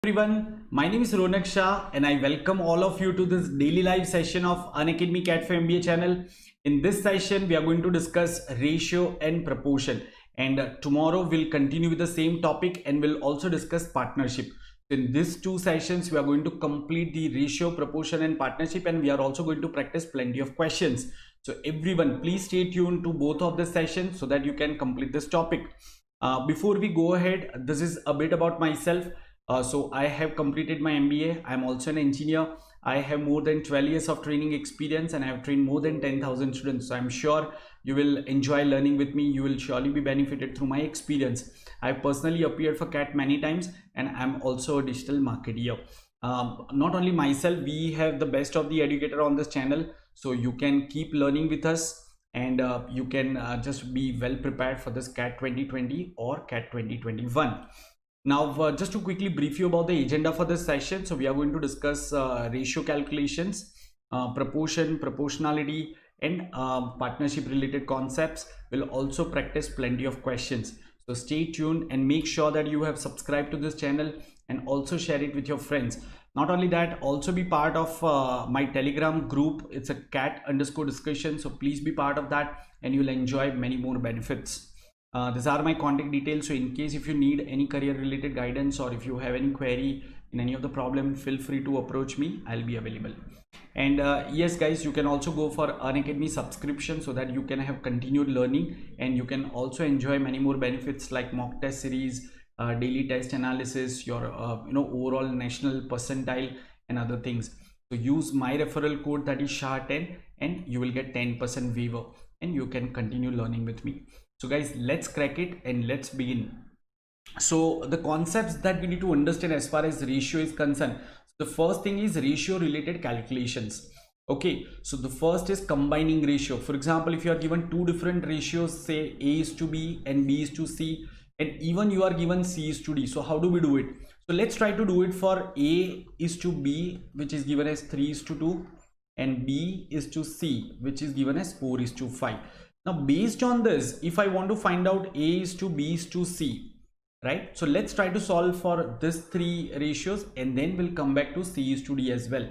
Everyone, my name is Ronak Shah and I welcome all of you to this daily live session of Unacademy Cat for MBA channel. In this session, we are going to discuss ratio and proportion, and tomorrow we'll continue with the same topic and we'll also discuss partnership. In these two sessions, we are going to complete the ratio, proportion and partnership, and we are also going to practice plenty of questions. So everyone, please stay tuned to both of the sessions so that you can complete this topic. Before we go ahead, this is a bit about myself. So I have completed my MBA. I'm also an engineer. I have more than 12 years of training experience and I have trained more than 10,000 students. So I'm sure you will enjoy learning with me. You will surely be benefited through my experience. I've personally appeared for CAT many times and I'm also a digital marketer. Not only myself, we have the best of the educator on this channel. So you can keep learning with us and you can just be well prepared for this CAT 2020 or CAT 2021. Now, just to quickly brief you about the agenda for this session. So we are going to discuss ratio calculations, proportion, proportionality, and partnership related concepts. We'll also practice plenty of questions. So stay tuned and make sure that you have subscribed to this channel and also share it with your friends. Not only that, also be part of my Telegram group. It's a cat_discussion. So please be part of that and you'll enjoy many more benefits. These are my contact details, so in case if you need any career related guidance or if you have any query in any of the problem, feel free to approach me. I'll be available. And yes guys, you can also go for Unacademy subscription so that you can have continued learning and you can also enjoy many more benefits like mock test series, daily test analysis, your overall national percentile and other things. So use my referral code, that is SHAH10, and you will get 10% waiver and you can continue learning with me. So guys, let's crack it and let's begin. So the concepts that we need to understand as far as ratio is concerned, the first thing is ratio related calculations. Okay, so the first is combining ratio. For example, if you are given two different ratios, say A is to B and B is to C, and even you are given C is to D. So how do we do it? So let's try to do it for A is to B, which is given as 3 is to 2, and B is to C, which is given as 4 is to 5. Now based on this, if I want to find out A is to B is to C, right? So let's try to solve for this three ratios and then we'll come back to C is to D as well.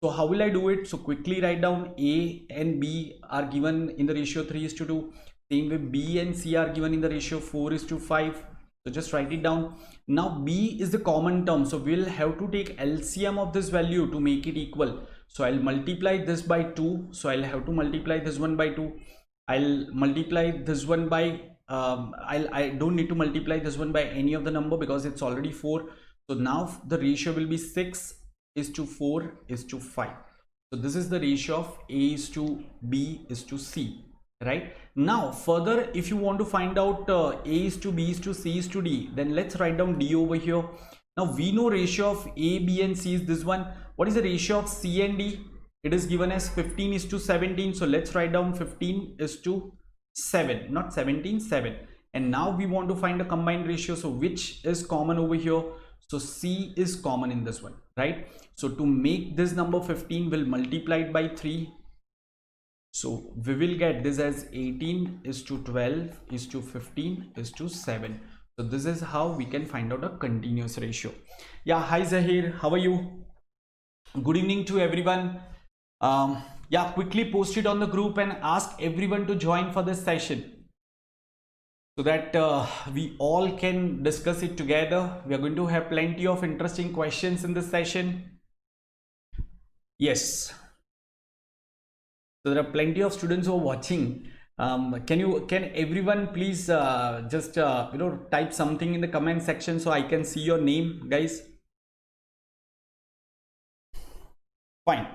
So how will I do it? So quickly write down A and B are given in the ratio 3 is to 2. Same way B and C are given in the ratio 4 is to 5. So just write it down. Now B is the common term. So we'll have to take LCM of this value to make it equal. So I'll multiply this by 2. So I'll have to multiply this one by 2. I'll multiply this one by I don't need to multiply this one by any of the number because it's already 4. So now the ratio will be 6 is to 4 is to 5. So this is the ratio of A is to B is to C, right? Now further, if you want to find out A is to B is to C is to D, then let's write down D over here. Now we know ratio of A, B and C is this one. What is the ratio of C and D? It is given as 15 is to 17. So let's write down 15 is to 7, not 17, 7. And now we want to find a combined ratio. So which is common over here? So C is common in this one, right? So to make this number 15, we'll multiply it by 3. So we will get this as 18 is to 12 is to 15 is to 7. So this is how we can find out a continuous ratio. Yeah, hi Zahir, how are you? Good evening to everyone. Yeah, quickly post it on the group and ask everyone to join for this session so that we all can discuss it together. We are going to have plenty of interesting questions in this session. Yes, so there are plenty of students who are watching. Can everyone please just type something in the comment section so I can see your name, guys? Fine.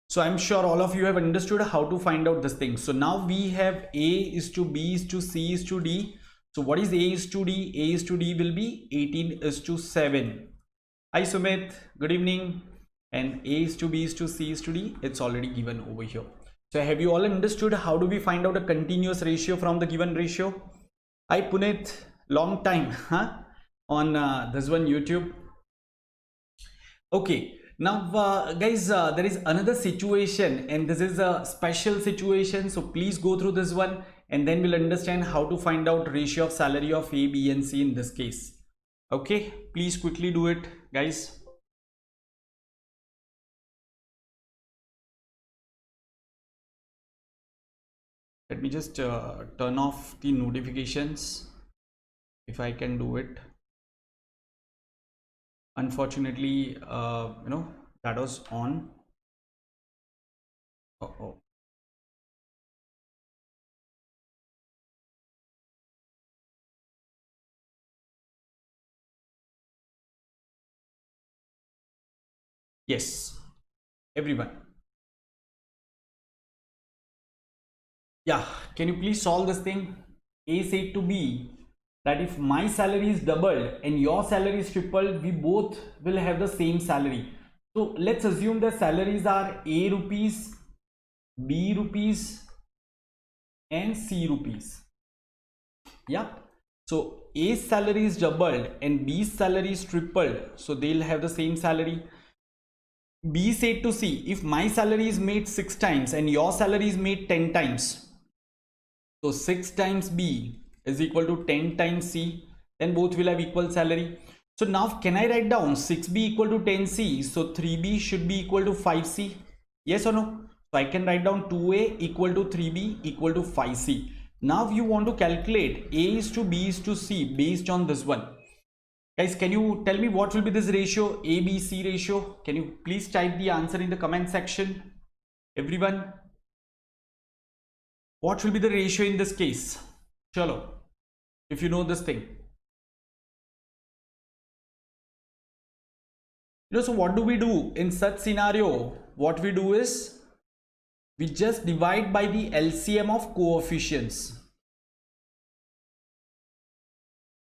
So I'm sure all of you have understood how to find out this thing. So now we have A is to B is to C is to D. So what is A is to D? A is to D will be 18 is to 7. Hi Sumit, good evening. And A is to B is to C is to D, it's already given over here. So have you all understood how do we find out a continuous ratio from the given ratio? Hi Puneet, long time on this one YouTube. Okay. Now guys, there is another situation and this is a special situation, so please go through this one and then we'll understand how to find out ratio of salary of A, B and C in this case. Okay, please quickly do it. guys? Let me just turn off the notifications if I can do it. Unfortunately, that was on. Oh. Yes, everyone. Yeah, can you please solve this thing? A said to B that if my salary is doubled and your salary is tripled, we both will have the same salary. So let's assume the salaries are A rupees, B rupees, and C rupees. Yeah. So A's salary is doubled and B's salary is tripled. So they'll have the same salary. B said to C, if my salary is made 6 times and your salary is made 10 times, so 6 times B is equal to 10 times C, then both will have equal salary. So now can I write down 6B equal to 10C? So 3B should be equal to 5C. Yes or no? So I can write down 2A equal to 3B equal to 5C. Now you want to calculate A is to B is to C based on this one. Guys, can you tell me what will be this ratio, ABC ratio? Can you please type the answer in the comment section? Everyone, what will be the ratio in this case? Chalo, if you know this thing. So what do we do in such scenario? What we do is we just divide by the LCM of coefficients.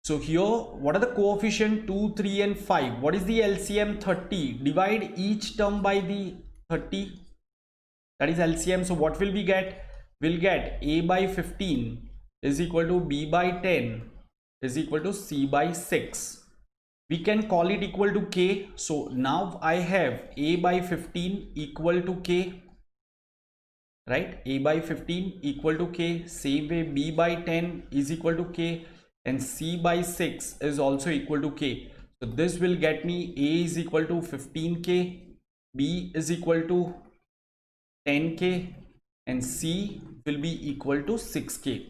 So here, what are the coefficient 2, 3 and 5? What is the LCM? 30. Divide each term by the 30. That is LCM. So what will we get? We'll get A by 15 is equal to B by 10 is equal to C by 6. We can call it equal to K. So now I have A by 15 equal to K. Right? A by 15 equal to K. Same way B by 10 is equal to K. And C by 6 is also equal to K. So this will get me A is equal to 15K, B is equal to 10K, and C will be equal to 6K.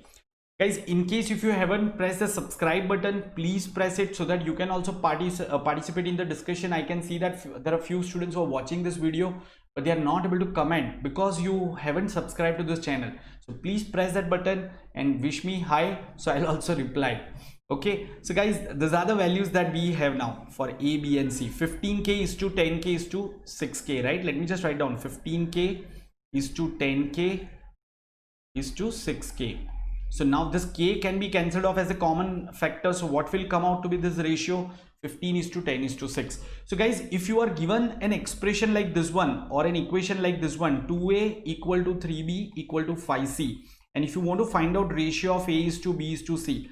Guys, in case if you haven't pressed the subscribe button, please press it so that you can also participate in the discussion. I can see that there are few students who are watching this video, but they are not able to comment because you haven't subscribed to this channel. So please press that button and wish me hi, so I'll also reply. Okay, so guys, these are the values that we have now for A, B and C. 15K is to 10K is to 6K, right? Let me just write down 15K is to 10K is to 6K. So now this K can be cancelled off as a common factor. So what will come out to be this ratio? 15 is to 10 is to 6. So guys, if you are given an expression like this one or an equation like this one, 2A equal to 3B equal to 5C, and if you want to find out ratio of A is to B is to C,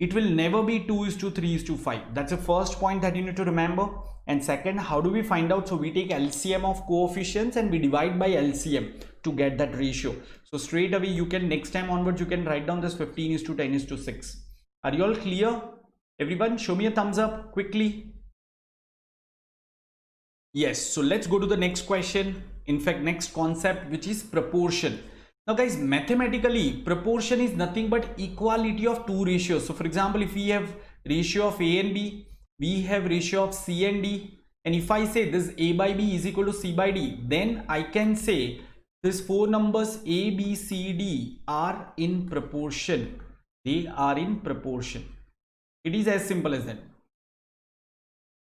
it will never be 2 is to 3 is to 5. That's the first point that you need to remember. And second, how do we find out? So we take LCM of coefficients and we divide by LCM to get that ratio. So straight away you can, next time onwards, you can write down this 15 is to 10 is to 6. Are you all clear? Everyone, show me a thumbs up quickly. Yes, so let's go to the next question. In fact, next concept, which is proportion. Now guys, mathematically, proportion is nothing but equality of two ratios. So for example, if we have ratio of A and B, we have ratio of C and D. And if I say this A by B is equal to C by D, then I can say these four numbers A, B, C, D are in proportion. They are in proportion. It is as simple as that.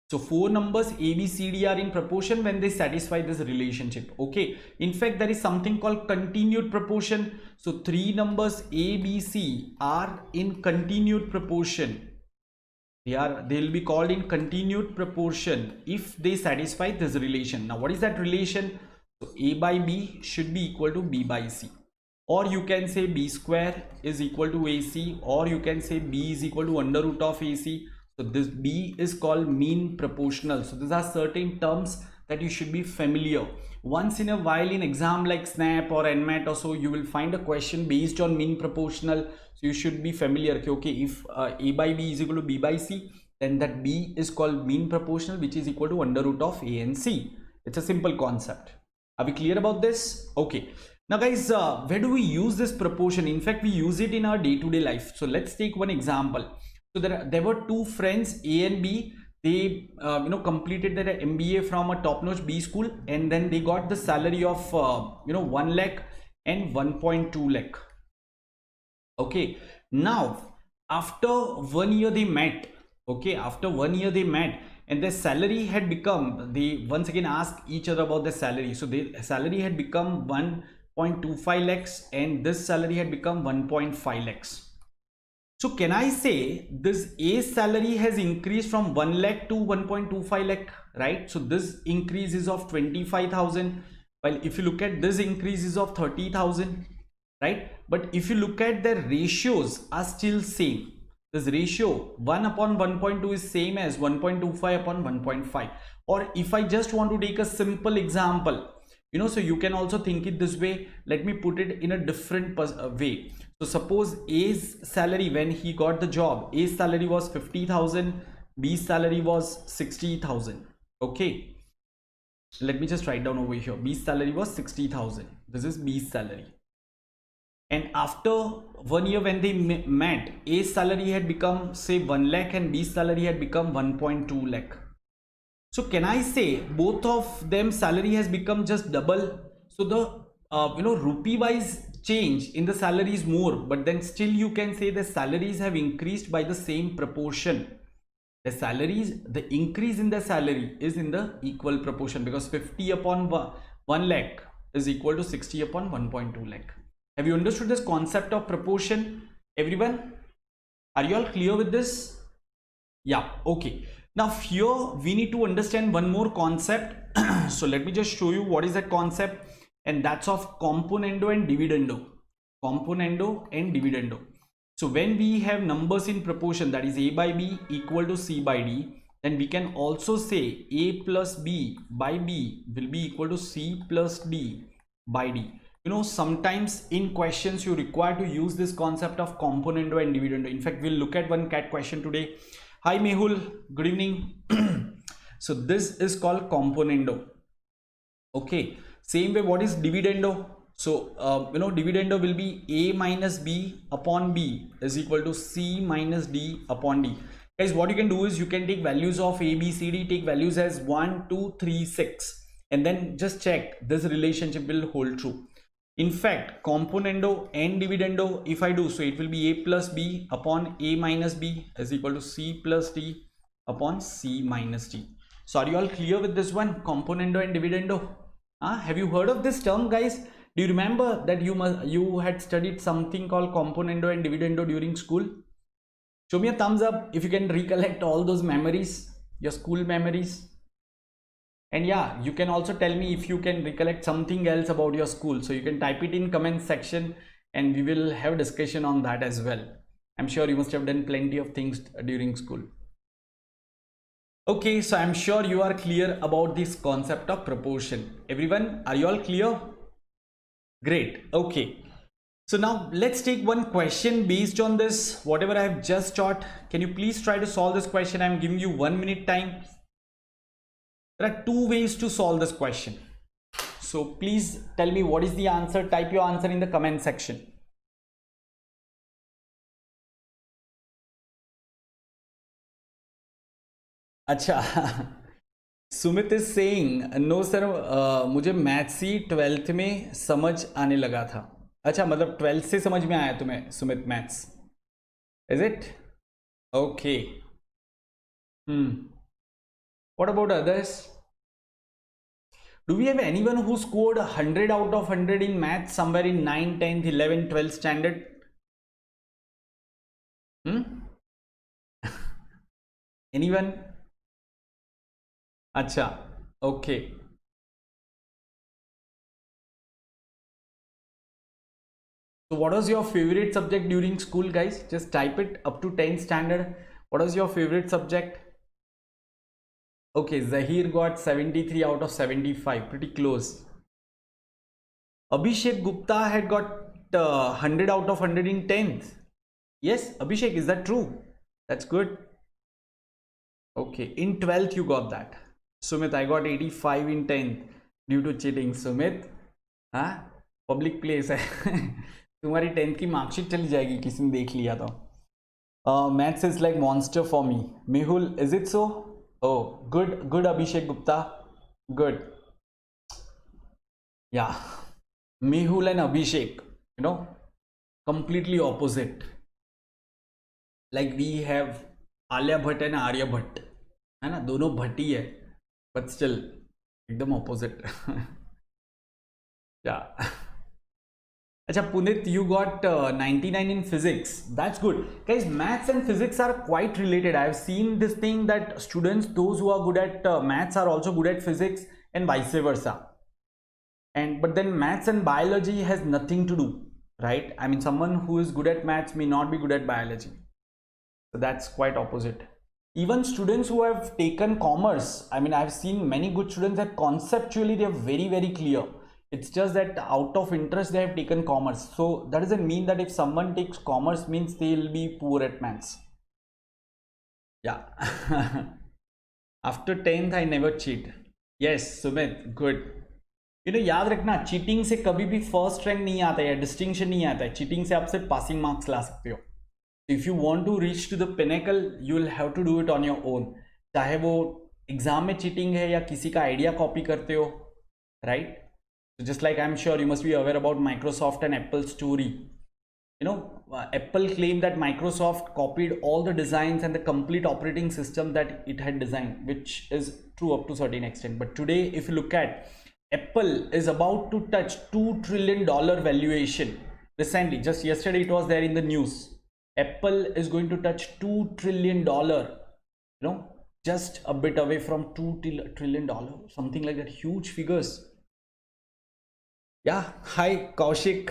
So four numbers A, B, C, D are in proportion when they satisfy this relationship. Okay. In fact, there is something called continued proportion. So three numbers A, B, C are in continued proportion. They'll be called in continued proportion if they satisfy this relation. Now, what is that relation? So A by B should be equal to B by C. Or you can say B square is equal to AC, or you can say B is equal to under root of AC. So this B is called mean proportional. So these are certain terms that you should be familiar. Once in a while in exam like SNAP or NMAT or so, you will find a question based on mean proportional. So you should be familiar. Okay, if A by B is equal to B by C, then that B is called mean proportional, which is equal to under root of A and C. It's a simple concept. Are we clear about this? Okay. Now guys, where do we use this proportion? In fact, we use it in our day-to-day life. So let's take one example. So there were two friends, A and B. They completed their MBA from a top-notch B school, and then they got the salary of 1 lakh and 1.2 lakh. Okay, now after 1 year they met. Okay, after 1 year they met, and their salary had become, they once again asked each other about their salary. So their salary had become 1.25 lakhs and this salary had become 1.5 lakhs. So can I say this A's salary has increased from 1 lakh to 1.25 lakh, right? So this increase is of 25,000, while if you look at this increase is of 30,000, right? But if you look at the ratios are still same. This ratio 1 upon 1.2 is same as 1.25 upon 1.5. Or if I just want to take a simple example, so you can also think it this way. Let me put it in a different way. So suppose A's salary when he got the job, A's salary was 50,000, B's salary was 60,000. Okay, let me just write down over here. B's salary was 60,000. This is B's salary. And after 1 year when they met, A's salary had become say 1 lakh and B's salary had become 1.2 lakh. So can I say both of them salary has become just double? So the rupee wise change in the salary is more, but then still you can say the salaries have increased by the same proportion. The salaries, the increase in the salary is in the equal proportion, because 50 upon 1 lakh is equal to 60 upon 1.2 lakh. Have you understood this concept of proportion, everyone? Are you all clear with this? Yeah, okay. Now here we need to understand one more concept. So let me just show you what is that concept, and that's of componendo and dividendo. Componendo and dividendo. So when we have numbers in proportion, that is A by B equal to C by D, then we can also say A plus B by B will be equal to C plus D by D. Sometimes in questions you require to use this concept of componendo and dividendo. In fact, we'll look at one CAT question today. Hi Mehul, good evening. So this is called componendo. Okay, same way, what is dividendo? So dividendo will be A minus B upon B is equal to C minus D upon D. Guys, what you can do is you can take values of A, B, C, D, take values as 1, 2, 3, 6, and then just check this relationship will hold true. In fact, componendo and dividendo, if I do, so it will be A plus B upon A minus B is equal to C plus D upon C minus D. So are you all clear with this one, componendo and dividendo? Have you heard of this term, guys? Do you remember that you had studied something called componendo and dividendo during school? Show me a thumbs up if you can recollect all those memories, your school memories. And yeah, you can also tell me if you can recollect something else about your school. So you can type it in comment section and we will have discussion on that as well. I'm sure you must have done plenty of things during school. Okay, so I'm sure you are clear about this concept of proportion. Everyone, are you all clear? Great. Okay. So now let's take one question based on this, whatever I have just taught. Can you please try to solve this question? I'm giving you 1 minute time. There are two ways to solve this question. So please tell me what is the answer. Type your answer in the comment section. अच्छा, Sumit is saying no sir, मुझे maths ही 12th में समझ आने लगा था. अच्छा, मतलब 12th से समझ में आया तुम्हें Sumit maths, is it? Okay. What about others? Do we have anyone who scored 100 out of 100 in maths somewhere in 9th, 10th, 11th, 12th standard? Anyone? Acha, okay. So what was your favorite subject during school, guys? Just type it up to 10th standard. What was your favorite subject? Okay, Zahir got 73 out of 75, pretty close. Abhishek Gupta had got 100 out of 100 in 10th. Yes, Abhishek, is that true? That's good. Okay, in 12th you got that. Sumit, I got 85 in 10th due to cheating. Sumit, हाँ, public place है तुम्हारी 10th की marksheet चली जाएगी किसी ने देख लिया तो. Maths is like monster for me. Mehul, is it so? Oh, good Abhishek Gupta. Good. Yeah. Mehul and Abhishek, completely opposite. Like we have Alia Bhatt and Arya Bhatt. है ना, दोनों भट्ट ही है, but still एकदम opposite. Yeah. Acha Punit, you got 99 in physics. That's good. Guys, maths and physics are quite related. I have seen this thing that students, those who are good at maths are also good at physics and vice versa. But then maths and biology has nothing to do, right? I mean, someone who is good at maths may not be good at biology. So that's quite opposite. Even students who have taken commerce, I mean, I've seen many good students that conceptually they are very, very clear. It's just that out of interest they have taken commerce. So that doesn't mean that if someone takes commerce means they'll be poor at maths. Yeah. After 10th I never cheat. Yes, Sumit, good. याद रखना, cheating से कभी भी first rank नहीं आता है, distinction नहीं आता है. चीटिंग से आप सिर्फ पासिंग मार्क्स ला सकते हो. If you want to reach to the pinnacle you will have to do it on your own. चाहे वो एग्जाम में चीटिंग है या किसी का आइडिया कॉपी करते हो, right? So just like I'm sure you must be aware about Microsoft and Apple story. Apple claimed that Microsoft copied all the designs and the complete operating system that it had designed, which is true up to a certain extent. But today, if you look at Apple is about to touch $2 trillion valuation. Recently, just yesterday, it was there in the news. Apple is going to touch $2 trillion. Just a bit away from $2 trillion, something like that. Huge figures. Yeah, hi Kaushik.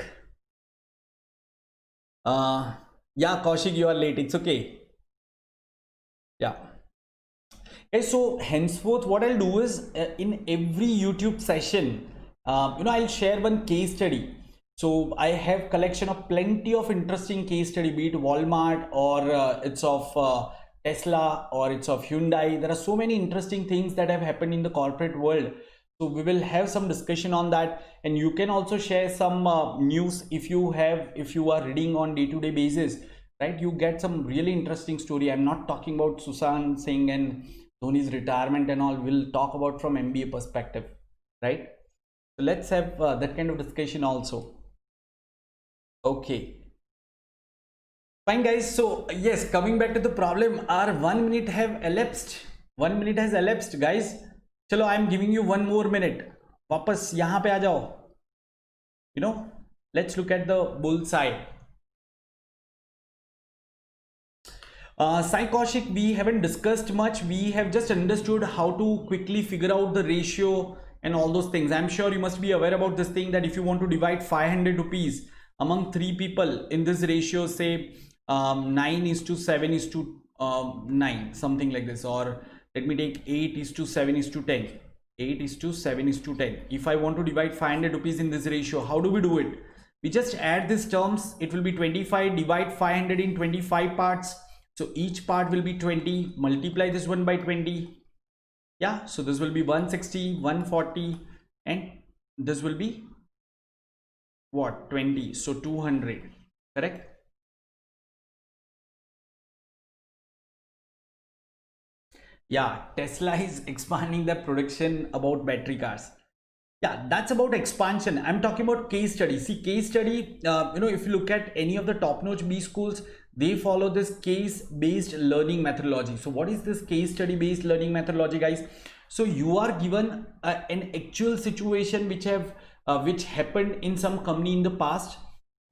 Yeah, Kaushik, you are late. It's okay. Yeah. Okay, so henceforth, what I'll do is in every YouTube session, I'll share one case study. So I have collection of plenty of interesting case study, be it Walmart or it's of Tesla or it's of Hyundai. There are so many interesting things that have happened in the corporate world. So we will have some discussion on that, and you can also share some news if you are reading on day-to-day basis, right? You get some really interesting story. I'm not talking about Sushant Singh and Dhoni's retirement and all. We'll talk about from MBA perspective, right? So let's have that kind of discussion also. Okay. Fine, guys. So yes, coming back to the problem, our 1 minute have elapsed. 1 minute has elapsed, guys. चलो, I am giving you 1 more minute. वापस यहाँ पे आ जाओ. Let's look at the bull side. Sai Kaushik, we haven't discussed much. We have just understood how to quickly figure out the ratio and all those things. I'm sure you must be aware about this thing that if you want to divide 500 rupees among 3 people in this ratio, say 9:7:9, something like this, or let me take 8:7:10. 8:7:10. If I want to divide 500 rupees in this ratio, how do we do it? We just add these terms. It will be 25. Divide 500 in 25 parts. So each part will be 20. Multiply this one by 20. Yeah. So this will be 160, 140, and this will be what? 20. So 200. Correct? Yeah, Tesla is expanding their production about battery cars. Yeah, that's about expansion. I'm talking about case study. See, case study, if you look at any of the top-notch B schools, they follow this case-based learning methodology. So what is this case study-based learning methodology, guys? So you are given an actual situation which happened in some company in the past,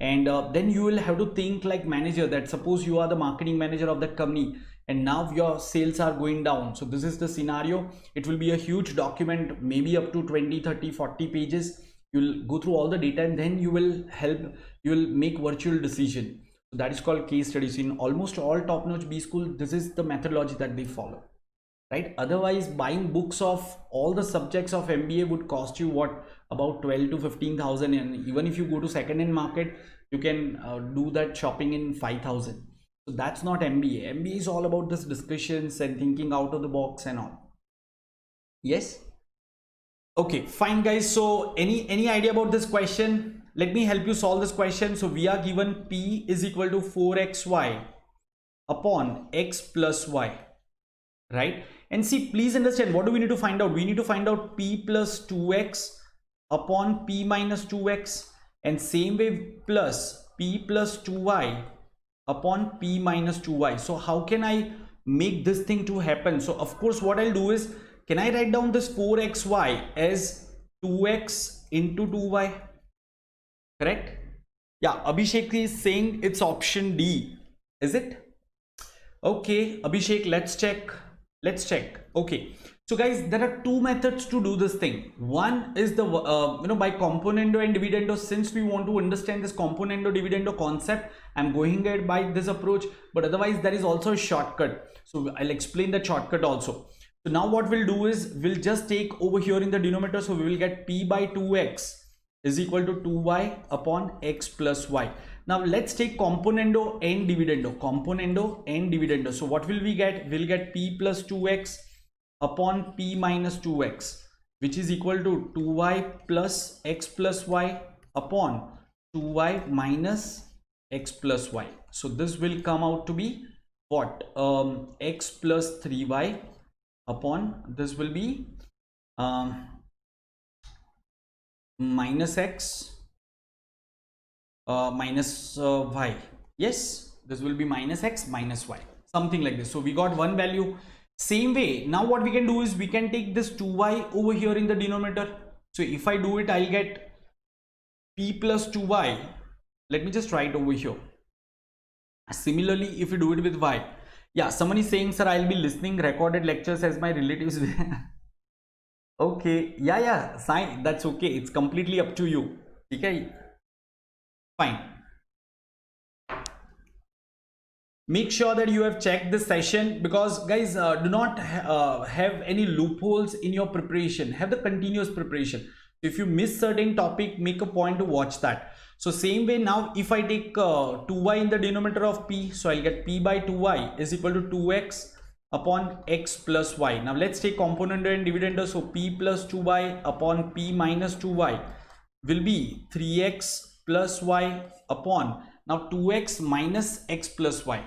and then you will have to think like manager, that suppose you are the marketing manager of that company and now your sales are going down. So this is the scenario. It will be a huge document, maybe up to 20, 30, 40 pages. You'll go through all the data and then you will make virtual decision. So that is called case studies. In almost all top-notch B school, this is the methodology that they follow, right? Otherwise, buying books of all the subjects of MBA would cost you what, about 12 to 15,000, and even if you go to second-hand market, you can do that shopping in 5,000. So that's not MBA. MBA is all about this discussions and thinking out of the box and all. Yes. Okay, fine guys. So any idea about this question? Let me help you solve this question. So we are given P is equal to 4xy upon x plus y, right? And see, please understand, what do we need to find out? We need to find out P plus 2x upon P minus 2x, and same way plus P plus 2y upon P minus 2y. So how can I make this thing to happen? So of course what I'll do is, can I write down this 4xy as 2x into 2y? Correct? Yeah, Abhishek is saying it's option D. Is it? Okay, Abhishek, let's check. Okay, so guys, there are two methods to do this thing. One is the by componendo and dividendo. Since we want to understand this componendo dividendo concept, I'm going ahead by this approach, but otherwise there is also a shortcut, so I'll explain the shortcut also. So now what we'll do is, we'll just take over here in the denominator, so we will get P by 2x is equal to 2y upon x plus y. Now let's take componendo and dividendo. So what will we get? We'll get P plus 2x upon P minus 2x, which is equal to 2y plus x plus y upon 2y minus x plus y. So this will come out to be what? X plus 3y upon, this will be minus x minus y. Yes, this will be minus x minus y, something like this. So we got one value. Same way, now what we can do is, we can take this 2y over here in the denominator. So if I do it, I'll get P plus 2y. Let me just write over here. Similarly, if you do it with y, yeah, someone is saying, sir, I'll be listening recorded lectures as my relatives. Okay, yeah, fine, that's okay, it's completely up to you. Okay, fine. Make sure that you have checked this session, because guys, do not have any loopholes in your preparation. Have the continuous preparation. If you miss certain topic, make a point to watch that. So same way, now if I take 2y in the denominator of P, so I'll get P by 2y is equal to 2x upon x plus y. Now let's take componendo and dividendo. So P plus 2y upon P minus 2y will be 3x plus y upon, now 2x minus x plus y.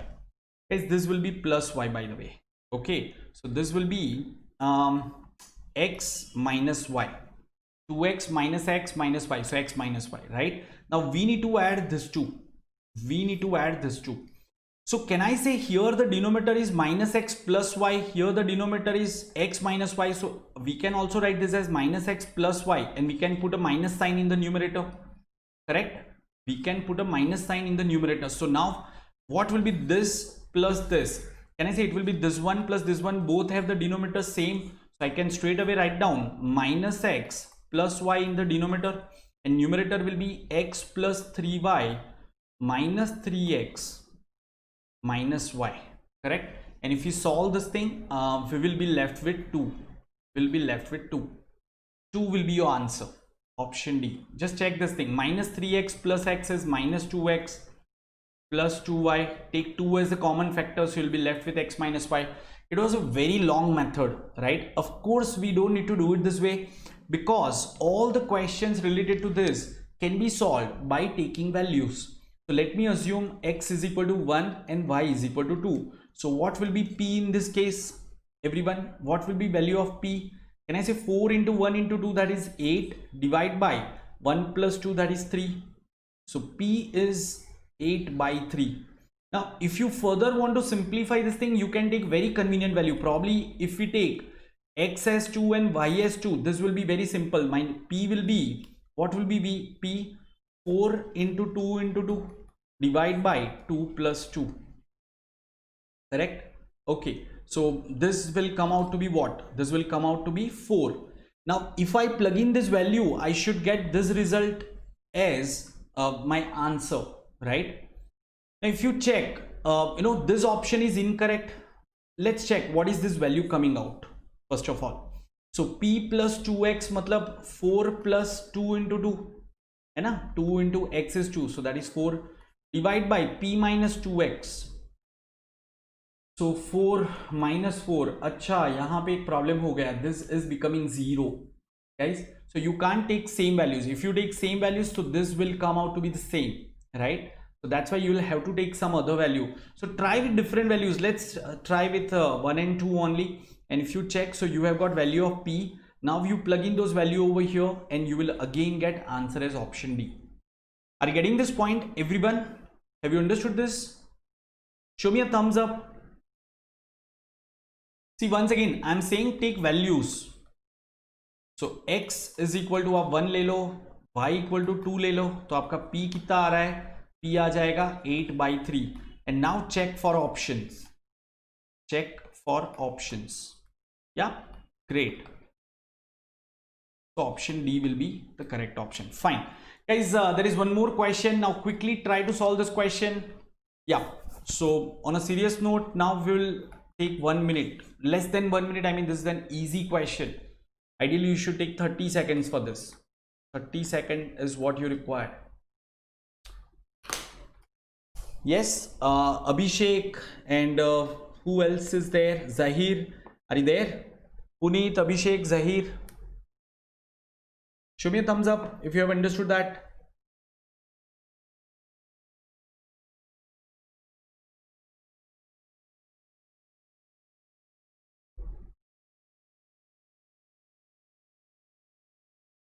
Guys, this will be plus y, by the way. Okay, so this will be x minus y, 2x minus x minus y, so x minus y, right? Now we need to add this 2. So can I say here the denominator is minus x plus y, here the denominator is x minus y, so we can also write this as minus x plus y, and we can put a minus sign in the numerator. Correct? We can put a minus sign in the numerator. So now what will be this plus this? Can I say it will be this one plus this one, both have the denominator same, so I can straight away write down minus x plus y in the denominator, and numerator will be x plus 3y minus 3x minus y. Correct? And if you solve this thing, we will be left with 2. 2 will be your answer. Option D. Just check this thing. Minus 3x plus x is minus 2x plus 2y. Take 2 as a common factor, so you'll be left with x minus y. It was a very long method, right? Of course, we don't need to do it this way, because all the questions related to this can be solved by taking values. So let me assume x is equal to 1 and y is equal to 2. So what will be P in this case, everyone? What will be value of P? Can I say 4 into 1 into 2, that is 8, divide by 1 plus 2, that is 3. So P is 8 by 3. Now if you further want to simplify this thing, you can take very convenient value. Probably if we take x as 2 and y as 2, this will be very simple. My P will be, what will be P? 4 into 2 into 2, divide by 2 plus 2. Correct? Okay, so this will come out to be what? This will come out to be 4. Now if I plug in this value, I should get this result as my answer, right? Now if you check, this option is incorrect. Let's check what is this value coming out first of all. So P plus 2x matlab 4 plus 2 into 2, है ना? 2 into x is 2, so that is 4, divide by P minus 2x. सो 4 -4, अच्छा यहाँ पे एक problem हो गया, this is becoming 0 guys. So you can't take same values. If you take same values, so this will come out to be the same, right? So that's why you will have to take some other value. So try with different values. Let's try with 1 and 2 only. And if you check, so you have got value of p. Now you plug in those value over here and you will again get answer as option D. Are you getting this point, everyone? Have you understood this? Show me a thumbs up. See, once again I'm saying take values. So x is equal to आप 1 ले लो, y equal to 2 ले लो, तो आपका p कितना आ रहा है, p आ जाएगा 8/3. And now check for options, check for options. Yeah great. So option D will be the correct option. Fine guys, there is one more question. Now quickly try to solve this question. Yeah, so on a serious note, now we will take 1 minute, less than 1 minute. I mean, this is an easy question. Ideally you should take 30 seconds for this. 30 seconds is what you require. Yes, Abhishek and who else is there? Zahir, are you there? Puneet, Abhishek, Zahir, show me a thumbs up if you have understood that.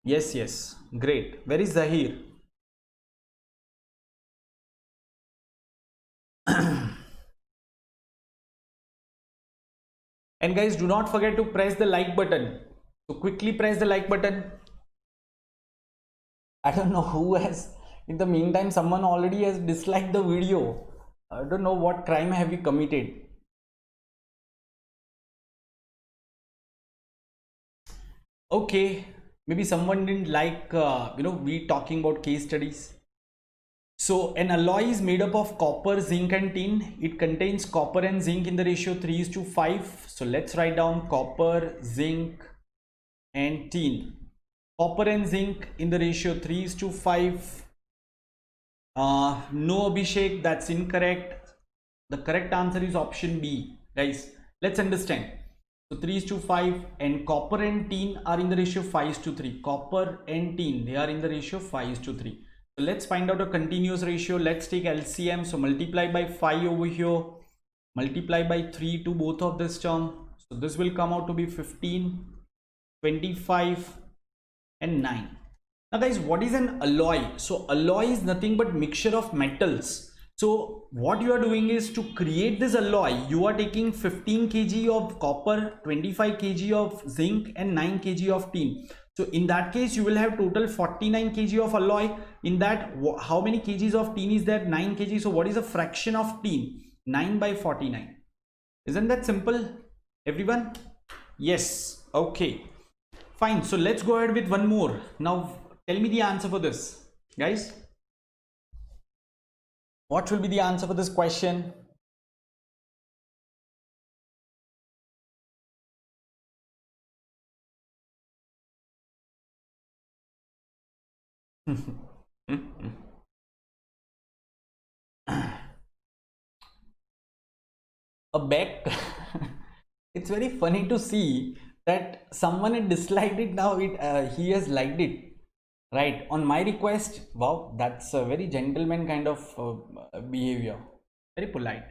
Yes, yes, great. Where is Zahir? And guys, do not forget to press the like button. So quickly press the like button. I don't know who has, in the meantime someone already has disliked the video. I don't know what crime have you committed. Okay, maybe someone didn't like we talking about case studies. So an alloy is made up of copper, zinc and tin. It contains copper and zinc in the ratio 3:5. So let's write down copper, zinc and tin. Copper and zinc in the ratio 3:5. No, Abhishek, that's incorrect. The correct answer is option B. Guys, let's understand. So 3:5, and copper and tin are in the ratio 5:3. Copper and tin, they are in the ratio 5:3. So let's find out a continuous ratio. Let's take LCM. So multiply by 5 over here, multiply by 3 to both of this term. So this will come out to be 15, 25 and 9. Now guys, what is an alloy? So alloy is nothing but mixture of metals. So what you are doing is, to create this alloy, you are taking 15 kg of copper, 25 kg of zinc and 9 kg of tin. So in that case you will have total 49 kg of alloy. In that, how many kgs of tin is there? 9 kg. So what is the fraction of tin? 9/49. Isn't that simple, everyone? Yes. Okay, fine. So let's go ahead with one more. Now tell me the answer for this, guys. What will be the answer for this question? A back. It's very funny to see that someone had disliked it. Now he has liked it, right, on my request. Wow, that's a very gentleman kind of behavior, very polite.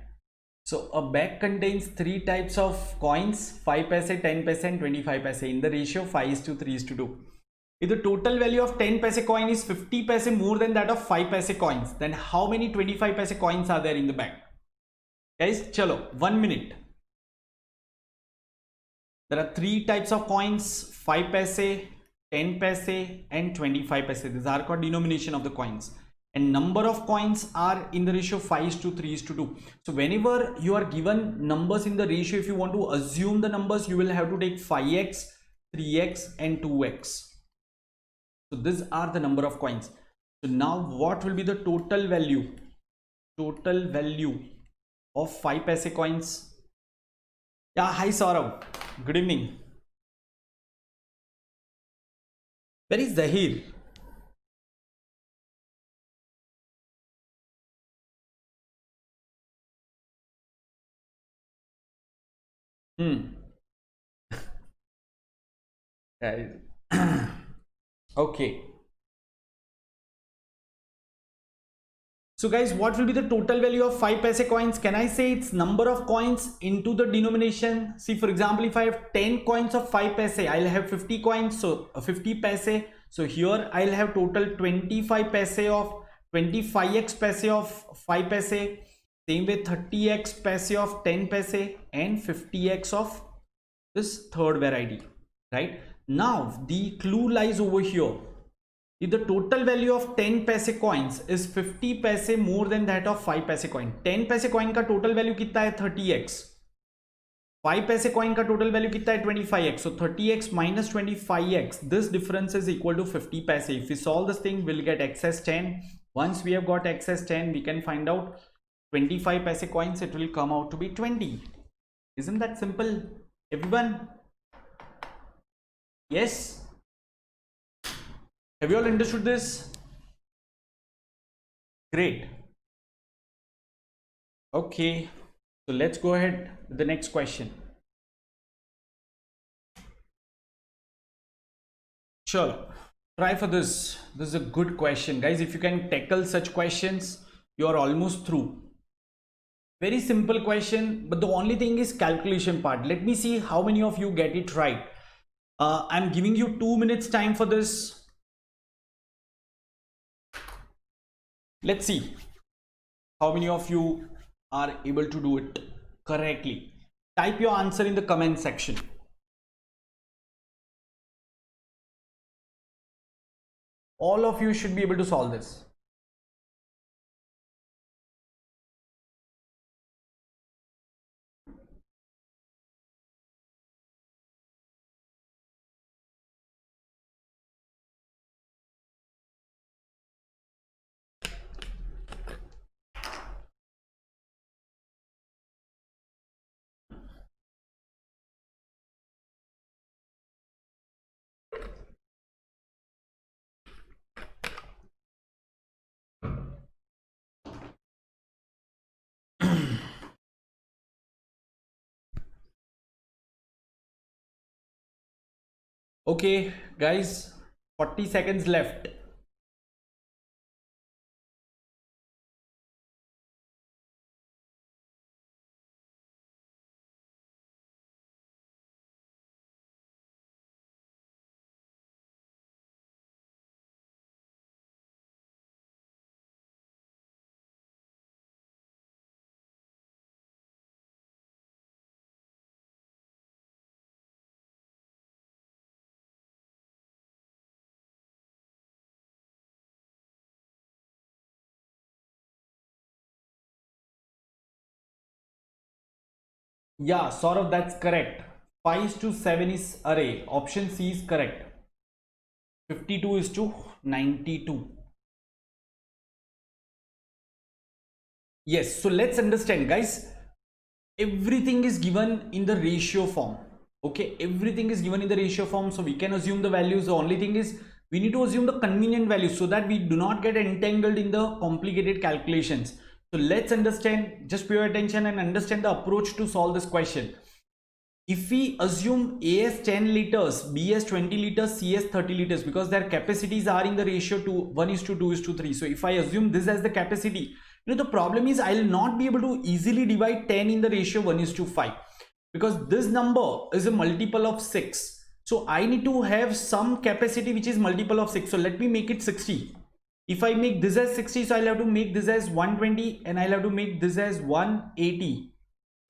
So a bag contains 3 types of coins: 5 paise, 10 paise and 25 paise, in the ratio 5:3:2. If the total value of 10 paise coin is 50 paise more than that of 5 paise coins, then how many 25 paise coins are there in the bag? Guys, chalo, 1 minute. There are 3 types of coins: 5 paise, 10 paise and 25 paise. These are called denomination of the coins, and number of coins are in the ratio 5:3:2. So whenever you are given numbers in the ratio, if you want to assume the numbers, you will have to take 5x, 3x and 2x. So these are the number of coins. So now what will be the total value? Total value of 5 paise coins. Yeah, hi Saurav, good evening. Where is Zahir? Hmm. Guys. Okay. So guys, what will be the total value of 5 paise coins? Can I say it's number of coins into the denomination? See, for example, if I have 10 coins of 5 paise, I'll have 50 coins, so 50 paise. So here I'll have total 25 paise of 25x paise of 5 paise. Same way 30x paise of 10 paise and 50x of this third variety, right? Now the clue lies over here. If the total value of 10 paise coins is 50 paise more than that of 5 paise coin, 10 paise coin का total value कितना है 30x, 5 paise coin का total value कितना है 25x, so 30x minus 25x, this difference is equal to 50 paise. If we solve this thing, we'll get x as 10. Once we have got x as 10, we can find out 25 paise coins, it will come out to be 20. Isn't that simple, everyone? Yes? Have you all understood this? Great. Okay, so let's go ahead with the next question. Sure, try for this. This is a good question, guys. If you can tackle such questions, you are almost through. Very simple question, but the only thing is calculation part. Let me see how many of you get it right. I'm giving you 2 minutes time for this. Let's see how many of you are able to do it correctly. Type your answer in the comment section. All of you should be able to solve this. Okay, guys, 40 seconds left. Yeah, Saurav, that's correct. 5:7 is array. Option C is correct. 52:92. Yes, so let's understand, guys. Everything is given in the ratio form. Okay, everything is given in the ratio form, so we can assume the values. The only thing is we need to assume the convenient values so that we do not get entangled in the complicated calculations. So let's understand, just pay attention and understand the approach to solve this question. If we assume A as 10 liters, B as 20 liters, C as 30 liters, because their capacities are in the ratio to 1:2:3. So if I assume this as the capacity, the problem is I'll not be able to easily divide 10 in the ratio 1:5, because this number is a multiple of 6. So I need to have some capacity which is multiple of 6. So let me make it 60. If I make this as 60, so I'll have to make this as 120 and I'll have to make this as 180.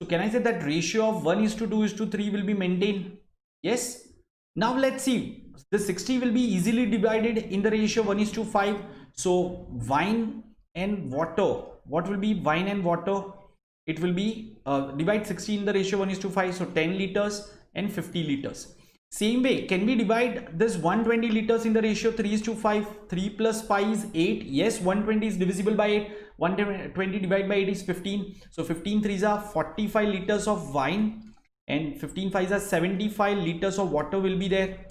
So can I say that ratio of 1:2:3 will be maintained? Yes. Now let's see. The 60 will be easily divided in the ratio 1:5. So wine and water. What will be wine and water? It will be divide 60 in the ratio 1:5. So 10 liters and 50 liters. Same way, can we divide this 120 liters in the ratio 3:5? 3 plus 5 is 8. Yes, 120 is divisible by 8. 120 divided by 8 is 15. So 15 threes are 45 liters of wine and 15 fives are 75 liters of water will be there.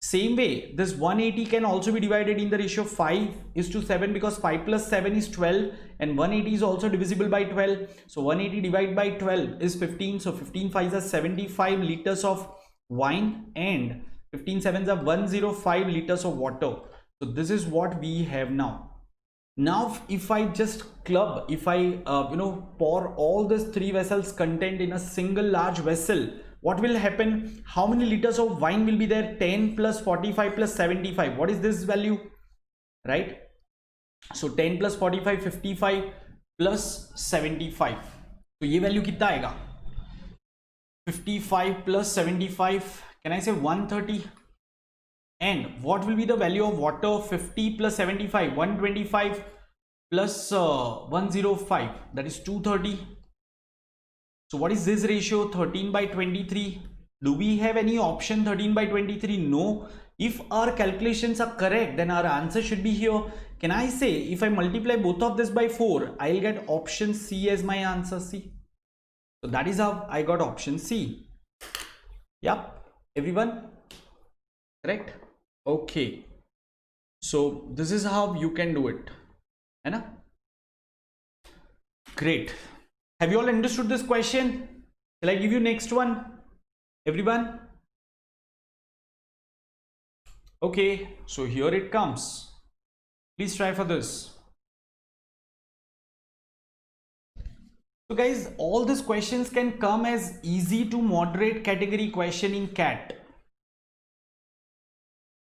Same way, this 180 can also be divided in the ratio 5:7 because 5 plus 7 is 12 and 180 is also divisible by 12. So 180 divided by 12 is 15. So 15 5s are 75 liters of wine and 15 7s are 105 liters of water. So this is what we have now. Now if I just club, if I pour all these three vessels content in a single large vessel, what will happen? How many liters of wine will be there? 10 plus 45 plus 75. What is this value? Right? So 10 plus 45, 55 plus 75. So ये value कितना आएगा? 55 plus 75. Can I say 130? And what will be the value of water? 50 plus 75, 125 plus 105, that is 230. So what is this ratio? 13 by 23. Do we have any option 13 by 23? No. If our calculations are correct, then our answer should be here. Can I say if I multiply both of this by 4, I'll get option C as my answer? C. So that is how I got option C. Yep, everyone correct? Okay, so this is how you can do it, है ना? Great. Have you all understood this question? Shall I give you next one, everyone? Okay, so here it comes. Please try for this. So guys, all these questions can come as easy to moderate category question in CAT.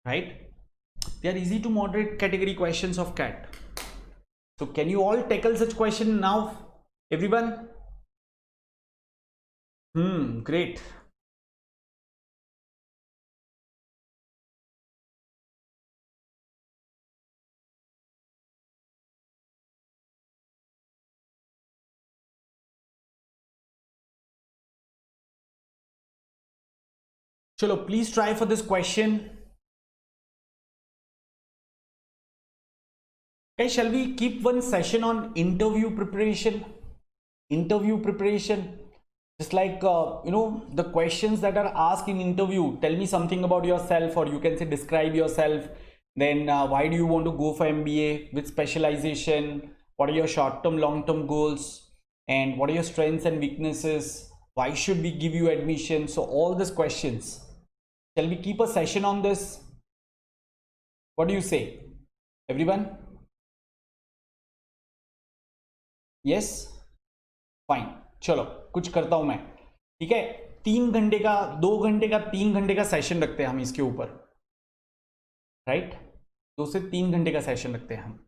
Right? They are easy to moderate category questions of CAT. So can you all tackle such question now, everyone? Great. Chalo, please try for this question. Guys, shall we keep one session on interview preparation? Interview preparation, just like the questions that are asked in interview. Tell me something about yourself, or you can say describe yourself. Then why do you want to go for MBA, with specialization? What are your short-term, long-term goals, and what are your strengths and weaknesses? Why should we give you admission? So all these questions. Shall we keep a session on this? What do you say, everyone? Yes, fine, चलो कुछ करता हूं मैं. ठीक है, 3 घंटे का, 2 घंटे का, 3 घंटे का सेशन रखते हैं हम इसके ऊपर. राइट, 2 से 3 घंटे का सेशन रखते हैं हम.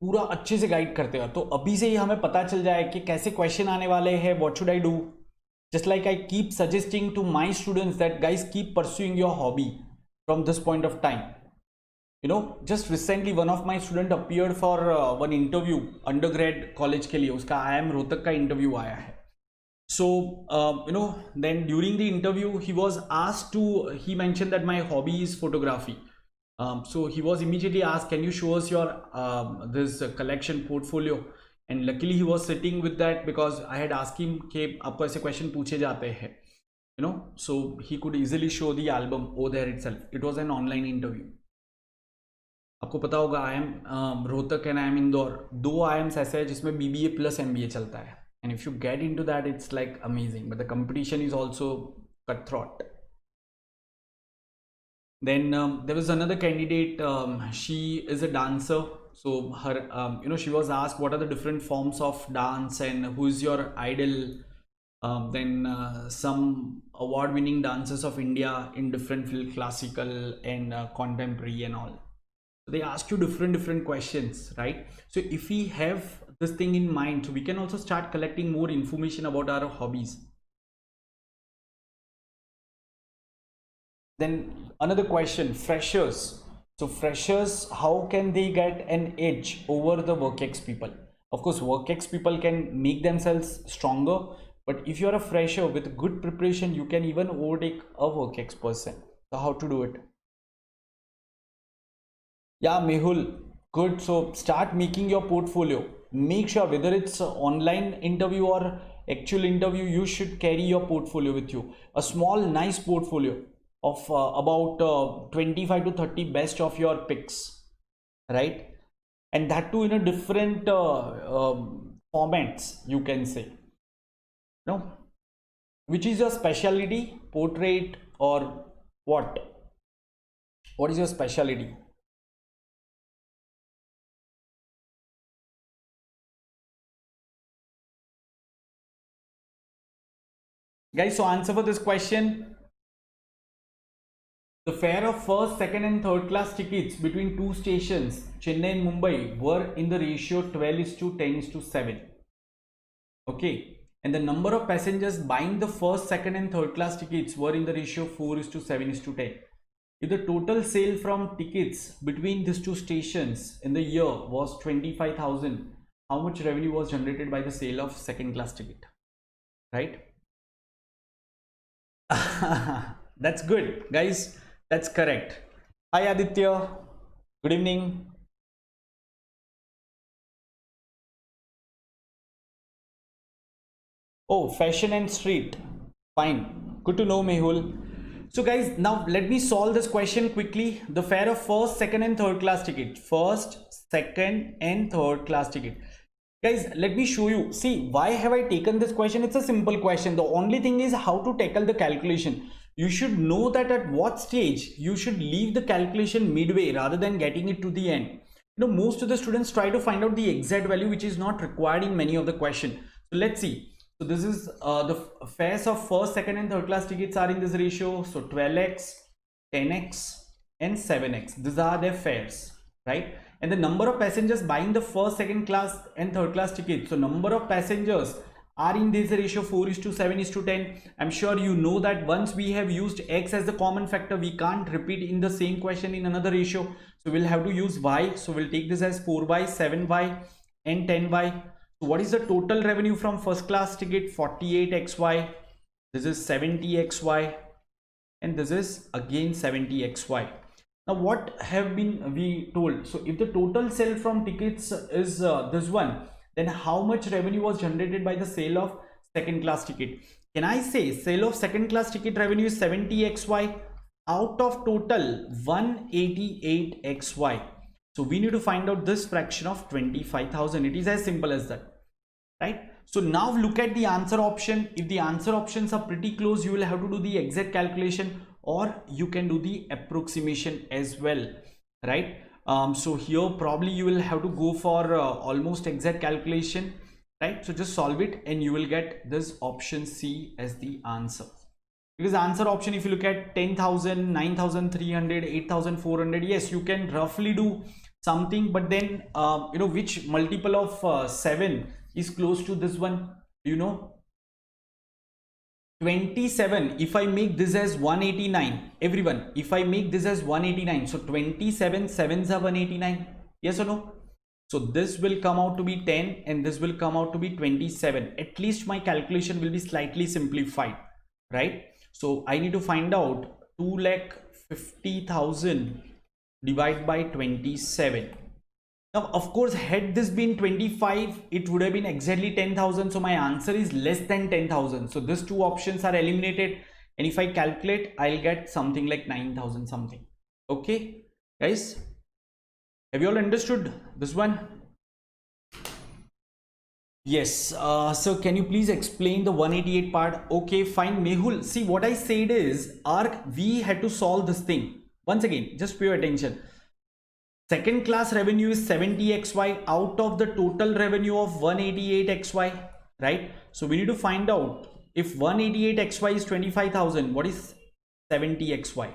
पूरा अच्छे से गाइड करते हैं, तो अभी से ही हमें पता चल जाए कि कैसे क्वेश्चन आने वाले हैं. What should I do? Just like I keep suggesting to my students that guys keep pursuing your hobby from this point of time. just recently one of my student appeared for one interview undergrad college के लिए. उसका IIM Rohtak का interview आया है. So then during the interview he was asked to, he mentioned that my hobby is photography. So he was immediately asked, can you show us your this collection portfolio? And luckily he was sitting with that because I had asked him कि आपको ऐसे question पूछे जाते हैं, so he could easily show the album over there itself. It was an online interview. आपको पता होगा IIM Rohtak and IIM Indore, 2 IIMs ऐसे हैं जिसमें BBA प्लस MBA चलता है. And if you get into that it's like amazing, but the competition is also cutthroat. Then there was another candidate. She is a dancer, so her she was asked what are the different forms of dance and who is your idol. Then some award-winning dancers of India in different field, classical and contemporary and all. They ask you different questions, right? So if we have this thing in mind, so we can also start collecting more information about our hobbies. Then another question, freshers. So freshers, how can they get an edge over the WorkX people? Of course, WorkX people can make themselves stronger, but if you're a fresher with good preparation, you can even overtake a WorkX person. So how to do it? Yeah, Mehul, good. So start making your portfolio. Make sure whether it's an online interview or actual interview, you should carry your portfolio with you, a small nice portfolio of about 25 to 30 best of your picks, right? And that too in a different formats, you can say. No, which is your specialty, portrait or what? What is your specialty? Guys, so answer for this question. The fare of first, second and third class tickets between two stations, Chennai and Mumbai, were in the ratio 12 is to 10 is to 7. Okay. And the number of passengers buying the first, second and third class tickets were in the ratio 4 is to 7 is to 10. If the total sale from tickets between these two stations in the year was 25,000, how much revenue was generated by the sale of second class ticket? Right? That's good, guys. That's correct. Hi Aditya, good evening. Oh, fashion and street. Fine. Good to know, Mehul. So guys, now let me solve this question quickly. The fare of first, second and third class ticket. First, second and third class ticket. Guys, let me show you. See, why have I taken this question? It's a simple question. The only thing is how to tackle the calculation. You should know that at what stage you should leave the calculation midway rather than getting it to the end. You know, most of the students try to find out the exact value which is not required in many of the question. So let's see. So this is the fares of first, second and third class tickets are in this ratio. So 12x, 10x and 7x. These are their fares, right? And the number of passengers buying the first, second class and third class tickets. So number of passengers are in this ratio 4 is to 7 is to 10. I'm sure you know that once we have used x as the common factor, we can't repeat in the same question in another ratio. So we'll have to use y. So we'll take this as 4y, 7y and 10y. So what is the total revenue from first class ticket? 48xy. This is 70xy and this is again 70xy. Now what have been we told? So if the total sale from tickets is this one, then how much revenue was generated by the sale of second class ticket? Can I say sale of second class ticket revenue is 70xy out of total 188xy? So we need to find out this fraction of 25,000. It is as simple as that, right? So now look at the answer option. If the answer options are pretty close, you will have to do the exact calculation or you can do the approximation as well, right? So here probably you will have to go for almost exact calculation, right? So just solve it and you will get this option C as the answer. Because answer option, if you look at 10,000, 9,300, 8,400, yes, you can roughly do something, but then you know which multiple of 7 is close to this one, you know, 27. If I make this as 189, everyone, if I make this as 189, so 27 sevens are 189, yes or no? So this will come out to be 10 and this will come out to be 27. At least my calculation will be slightly simplified, right? So I need to find out 2,50,000 divided by 27. Now, of course, had this been 25, it would have been exactly 10,000. So my answer is less than 10,000. So these two options are eliminated. And if I calculate, I'll get something like 9,000 something. Okay, guys, have you all understood this one? Yes. So can you please explain the 188 part? Okay, fine. Mehul, see what I said is, we had to solve this thing. Once again, just pay your attention. Second class revenue is 70xy out of the total revenue of 188xy, right? So we need to find out if 188xy is 25,000, what is 70xy?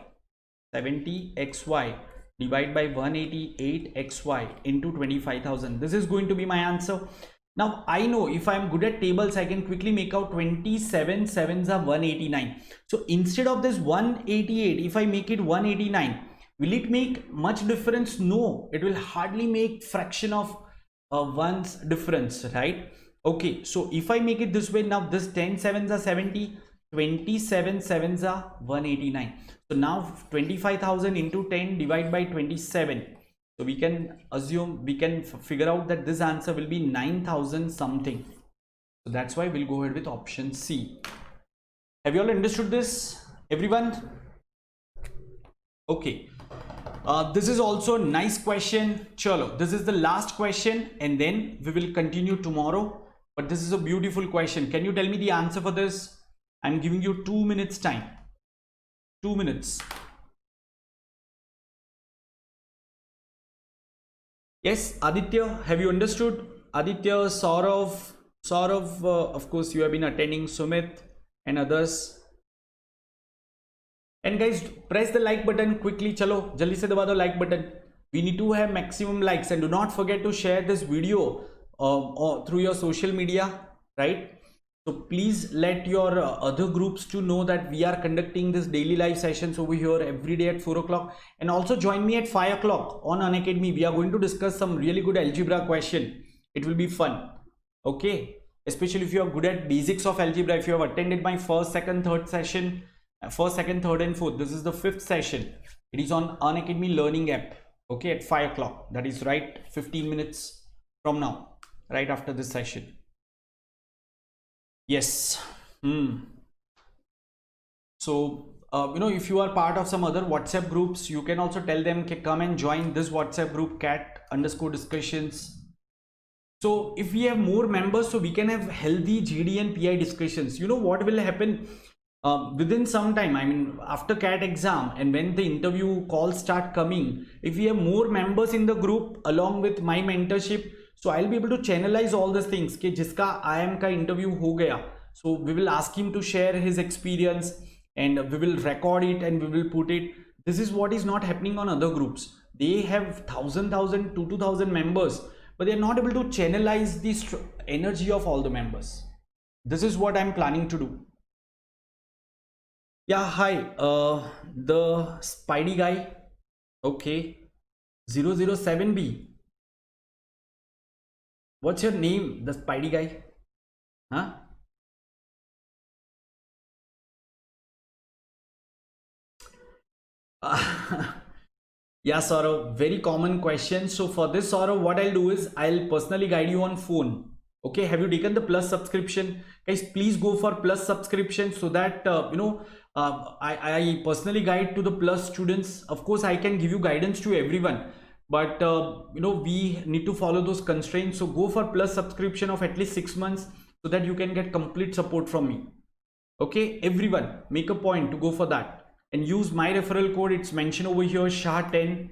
70xy divided by 188xy into 25,000. This is going to be my answer. Now I know if I'm good at tables, I can quickly make out 27 sevens are 189. So instead of this 188, if I make it 189, will it make much difference? No, it will hardly make fraction of one's difference, right? Okay, so if I make it this way, now this 10 sevens are 70, 27 sevens are 189. So now 25,000 into 10 divided by 27. So we can assume, we can figure out that this answer will be 9,000 something. So that's why we'll go ahead with option C. Have you all understood this, everyone? Okay. This is also a nice question. Chalo, this is the last question and then we will continue tomorrow. But this is a beautiful question. Can you tell me the answer for this? I'm giving you 2 minutes time. 2 minutes. Yes, Aditya, have you understood? Aditya, Saurav, of course, you have been attending, Sumit and others. And guys, press the like button quickly. Chalo, jaldi se daba do like button. We need to have maximum likes, and do not forget to share this video through your social media, right? So please let your other groups to know that we are conducting this daily live sessions over here every day at 4 o'clock, and also join me at 5 o'clock on Unacademy. We are going to discuss some really good algebra question. It will be fun. Okay, especially if you are good at basics of algebra. If you have attended my first, second, third session, first, second, third and fourth, this is the 5th session. It is on Unacademy learning app. Okay, at 5 o'clock, that is right 15 minutes from now, right after this session. Yes. So if you are part of some other WhatsApp groups, you can also tell them to come and join this WhatsApp group, cat_discussions. So if we have more members, so we can have healthy GD and PI discussions. You know what will happen within some time, I mean after CAT exam and when the interview calls start coming, if we have more members in the group along with my mentorship, so I'll be able to channelize all these things कि जिसका IIM का interview हो गया, so we will ask him to share his experience and we will record it and we will put it. This is what is not happening on other groups. They have 1,000, 2,000 members, but they are not able to channelize the energy of all the members. This is what I'm planning to do. Yeah, hi, the Spidey guy. Okay, 007B. What's your name, the Spidey guy? Huh? Yeah, Saurav, very common question. So for this, Saurav, what I'll do is I'll personally guide you on phone. Okay, have you taken the Plus subscription? Guys, please go for Plus subscription so that I personally guide to the Plus students. Of course, I can give you guidance to everyone, but we need to follow those constraints. So go for Plus subscription of at least 6 months so that you can get complete support from me. Okay, everyone, make a point to go for that and use my referral code. It's mentioned over here, SHAH10.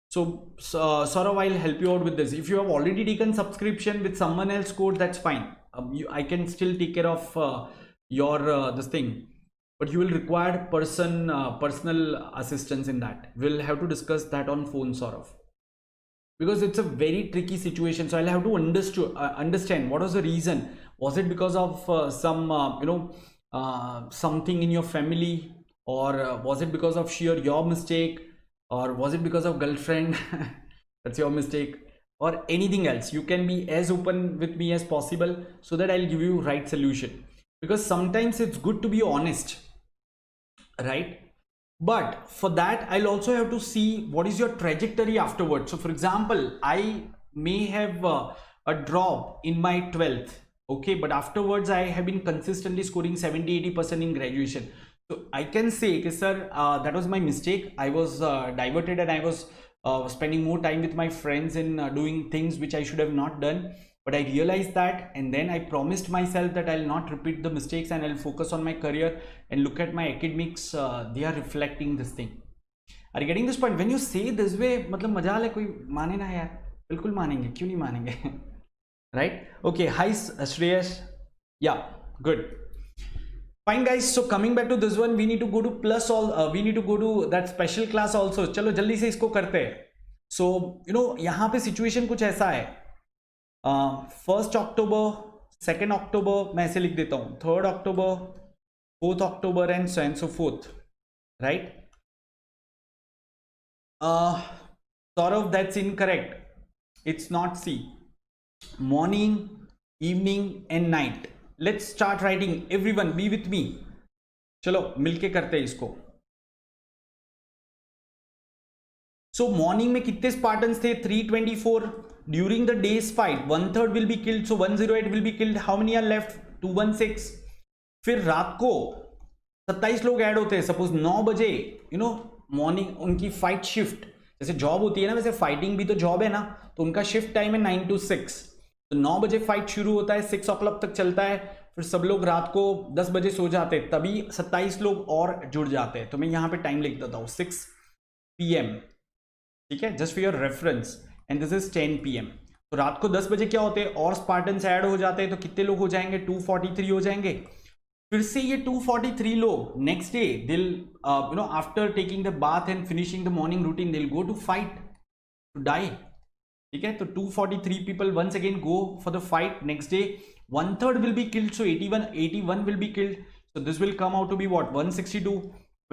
So Saurav, I'll help you out with this. If you have already taken subscription with someone else code, that's fine. I can still take care of your this thing, but you will require personal assistance in that. We'll have to discuss that on phone, Saurav, because it's a very tricky situation. So I'll have to understand what was the reason. Was it because of something in your family, or was it because of sheer your mistake, or was it because of girlfriend? That's your mistake, or anything else. You can be as open with me as possible so that I'll give you right solution, because sometimes it's good to be honest, right? But for that, I'll also have to see what is your trajectory afterwards. So for example, I may have a drop in my 12th, okay, but afterwards I have been consistently scoring 70-80% in graduation. So I can say, sir, that was my mistake. I was diverted and I was spending more time with my friends in doing things which I should have not done. But I realized that, and then I promised myself that I'll not repeat the mistakes and I'll focus on my career and look at my academics. They are reflecting this thing. Are you getting this point? When you say this way, मतलब मजाल है, कोई माने ना यार, बिल्कुल मानेंगे, क्यों नहीं मानेंगे? Right? Okay. Hi, Shreyash. Yeah, good. Fine guys, so coming back to this one, we need to go to Plus we need to go to that special class also. चलो जल्दी से इसको करते हैं. So यहाँ पे situation कुछ ऐसा है. 1st October, 2nd October, मैं ऐसे लिख देता हूँ, 3rd October, 4th October and so forth, right? Saurav, that's incorrect. It's not C. Morning, evening and night. Let's start writing. Everyone be with me. चलो मिलके करते हैं इसको. So morning में कितने Spartans थे? 324. during the day's fight 1/3 will be killed, so 108 will be killed. How many are left? 216. फिर रात को 27 लोग ऐड होते हैं. सपोज 9 बजे मॉर्निंग उनकी फाइट शिफ्ट, जैसे जॉब होती है ना, वैसे फाइटिंग भी तो जॉब है ना, तो उनका शिफ्ट टाइम है 9 to 6. तो 9 बजे फाइट शुरू होता है, 6 o'clock तक चलता है. फिर सब लोग रात को 10 बजे सो जाते हैं, तभी 27 लोग और जुड़ जाते हैं. तो मैं यहाँ पे टाइम लिख देता हूँ 6 PM. ठीक है, just for your reference. And this is 10 PM. तो रात को 10 बजे क्या होते हैं, और स्पार्टन्स ऐड हो जाते हैं. तो कितने लोग हो जाएंगे? 243 हो जाएंगे. फिर से ये 243 लोग next day they'll after taking the bath and finishing the morning routine they'll go to fight to die. ठीक है, तो 243 people once again go for the fight next day. 1/3 will be killed, so 81 will be killed. So this will come out to be what? 162.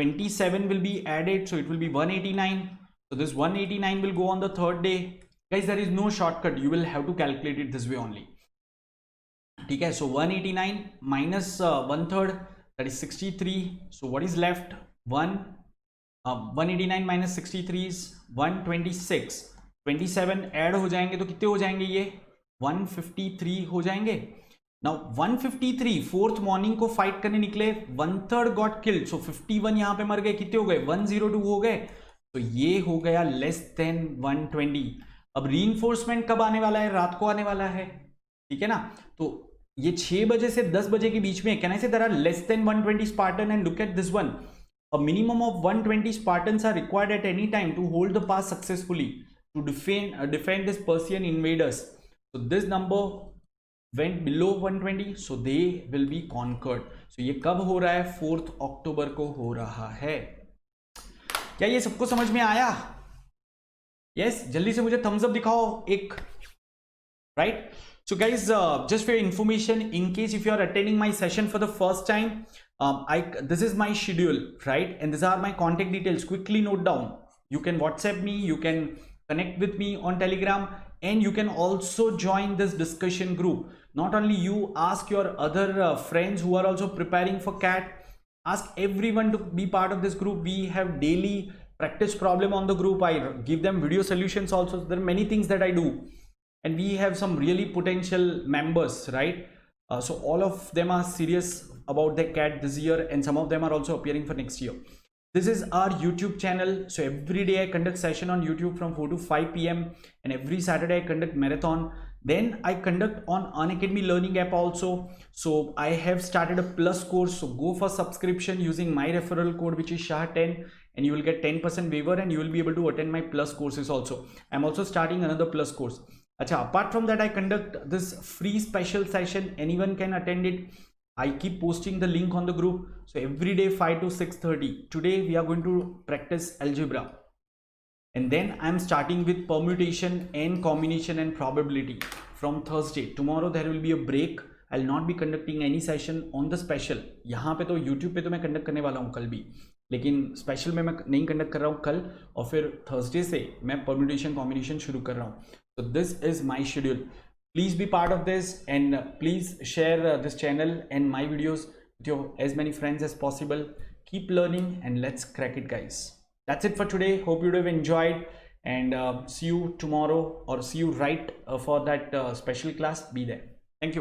27 will be added, so it will be 189. So this 189 will go on the third day. Guys, there is no shortcut. You will have to calculate it this way only. ठीक है, so 189 minus 1/3, that is 63. So what is left? 189 minus 63 is 126. 27 add हो जाएंगे तो कितने हो जाएंगे? ये 153 हो जाएंगे. नाउ 153 फोर्थ मॉर्निंग को फाइट करने निकले, 1/3 गॉट किल्ड, सो 51 यहाँ पे मर गए. कितने हो गए? 102 हो गए. तो ये हो गया लेस देन 120. अब रीइंफोर्समेंट कब आने वाला है? रात को आने वाला है. ठीक है ना, तो ये 6 बजे से 10 बजे के बीच में, can I say there are less than 120 Spartan. And look at this one, a minimum of 120 Spartans are required at any time to hold the pass successfully to defend this Persian invaders. So this number went below 120, so they will be conquered. So ये कब हो रहा है? 4th October को हो रहा है. क्या ये सबको समझ में आया? Yes, जल्दी से मुझे thumbs up दिखाओ एक. Right? So guys, just for your information, in case if you are attending my session for the first time, this is my schedule, right? And these are my contact details. Quickly note down. You can WhatsApp me, you can connect with me on Telegram, and you can also join this discussion group. Not only you, ask your other friends who are also preparing for CAT. Ask everyone to be part of this group. We have daily practice problem on the group. I give them video solutions also. There are many things that I do. And we have some really potential members, right? So all of them are serious about their CAT this year, and some of them are also appearing for next year. This is our YouTube channel. So every day I conduct session on YouTube from 4 to 5 PM, and every Saturday I conduct marathon. Then I conduct on Unacademy Learning app also. So I have started a plus course. So go for subscription using my referral code, which is SHAH10, and you will get 10% waiver, and you will be able to attend my plus courses also. I'm also starting another plus course. Acha, apart from that, I conduct this free special session. Anyone can attend it. I keep posting the link on the group. So every day 5 to 6:30. Today we are going to practice algebra. And then I'm starting with permutation and combination and probability from Thursday. Tomorrow there will be a break. I'll not be conducting any session on the special. यहाँ पे तो YouTube पे तो मैं conduct करने वाला हूँ कल भी, लेकिन स्पेशल में मैं नहीं कंडक्ट कर रहा हूँ कल, और फिर थर्सडे से मैं परम्यूटेशन कॉम्बिनेशन शुरू कर रहा हूँ. So this is my schedule. Please be part of this, and please share this channel and my videos with your as many friends as possible. Keep learning and let's crack it, guys. That's it for today. Hope you have enjoyed, and see you tomorrow, or see you right for that special class. Be there.